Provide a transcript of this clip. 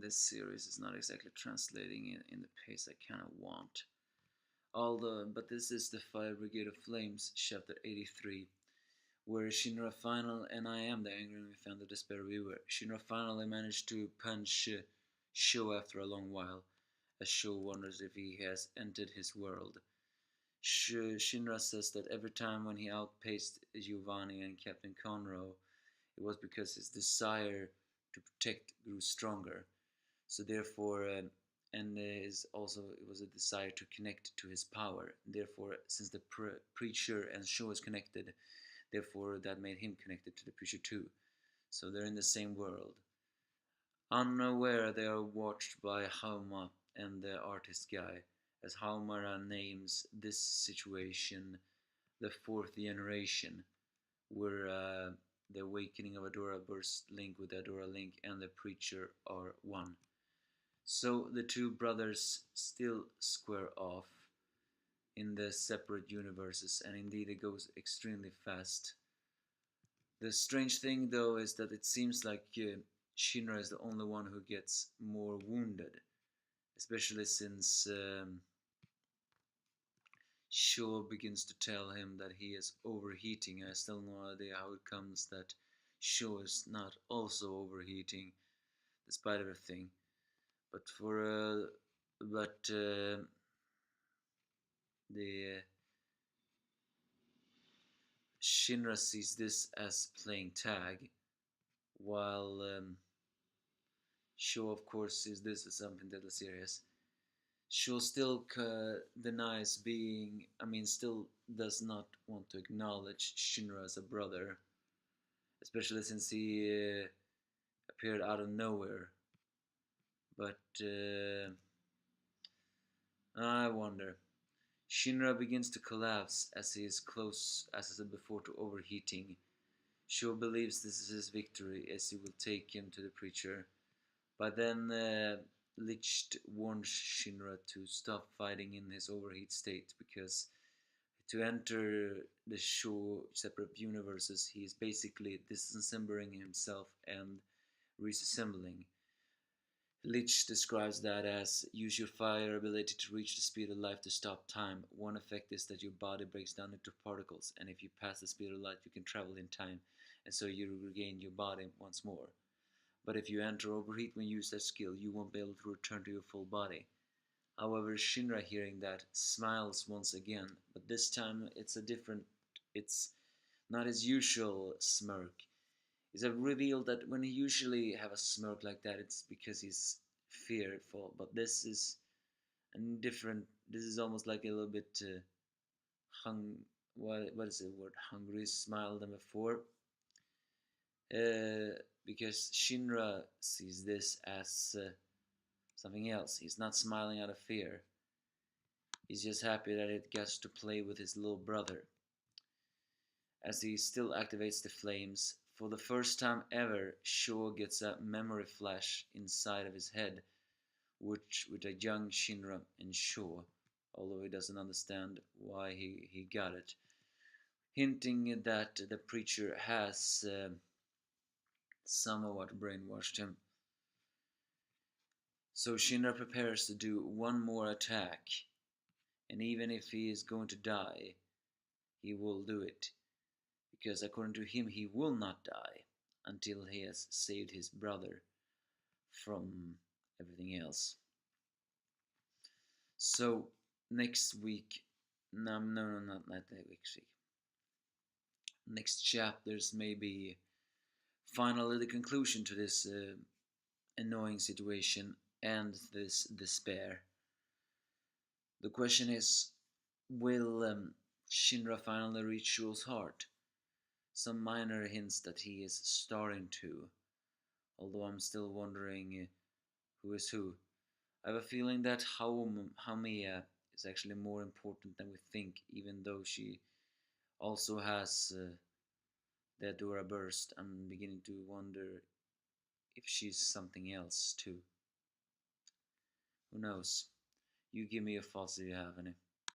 this series is not exactly translating in the pace I kind of want. Although, but this is the Fire Brigade of Flames, chapter 83, where Shinra finally, and I am the angry and fan of despair viewer, Shinra finally managed to punch Sho after a long while, as Sho wonders if he has entered his world. Shinra says that every time when he outpaced Giovanni and Captain Conroe, it was because his desire to protect grew stronger. So therefore, and is also it was a desire to connect to his power. Therefore, since the preacher and Sho is connected, therefore that made him connected to the preacher too. So they're in the same world. Unaware, they are watched by Hauma and the artist guy, as Haumara names this situation the fourth generation, where the awakening of Adora Burst Link with Adora Link and the preacher are one. So the two brothers still square off in the separate universes, and indeed it goes extremely fast. The strange thing though is that it seems like Shinra is the only one who gets more wounded, especially since Sho begins to tell him that he is overheating. I still no idea how it comes that Sho is not also overheating, despite everything. But the Shinra sees this as playing tag, while Sho, of course, sees this as something deadly serious. Sho still denies being, still does not want to acknowledge Shinra as a brother, especially since he appeared out of nowhere. But I wonder. Shinra begins to collapse as he is close, as I said before, to overheating. Sho believes this is his victory, as he will take him to the preacher. But then Licht warns Shinra to stop fighting in his overheat state, because to enter the Sho separate universes, he is basically disassembling himself and reassembling. Licht describes that as use your fire ability to reach the speed of light to stop time. One effect is that your body breaks down into particles, and if you pass the speed of light, you can travel in time, and so you regain your body once more. But if you enter overheat when you use that skill, you won't be able to return to your full body. However, Shinra, hearing that, smiles once again, but this time it's not his usual smirk. It's a reveal that when he usually have a smirk like that, it's because he's fearful. But this is a different. This is almost like a little bit what is the word? Hungry smile than before. Because Shinra sees this as something else. He's not smiling out of fear. He's just happy that it gets to play with his little brother. As he still activates the flames, for the first time ever, Sho gets a memory flash inside of his head, which with a young Shinra and Sho, although he doesn't understand why he got it, hinting that the preacher has somewhat brainwashed him. So Shinra prepares to do one more attack, and even if he is going to die, he will do it, because according to him he will not die until he has saved his brother from everything else. So next week, no, not next week. Next chapters may be finally the conclusion to this annoying situation and this despair. The question is, will Shinra finally reach Sho's heart? Some minor hints that he is starting to, although I'm still wondering who is who. I have a feeling that Haumea is actually more important than we think, even though she also has the Adora burst. I'm beginning to wonder if she's something else too. Who knows? You give me your thoughts if you have any.